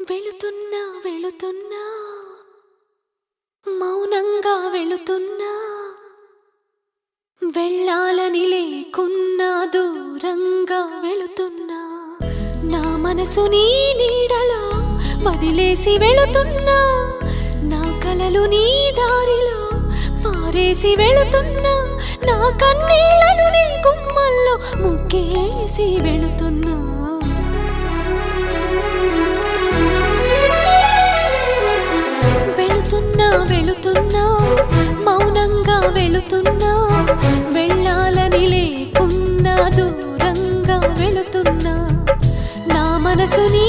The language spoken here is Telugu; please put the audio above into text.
వెళుతున్నా వెళుతున్నా మౌనంగా వెళుతున్నా వెళ్ళాలని లేకున్నా దూరంగా వెళుతున్నా నా మనసు నీ నీడలో వదిలేసి వెళుతున్నా నా కలలు నీ దారిలో పారేసి వెళుతున్నా నా కన్నీళ్లను నీ గుమ్మల్లో ముగ్గేసి వెళుతున్నా వెళుతున్నా మౌనంగా వెళుతున్నా వెళ్ళాలని లేకున్నా దూరంగా వెళుతున్నా నా మనసు నీ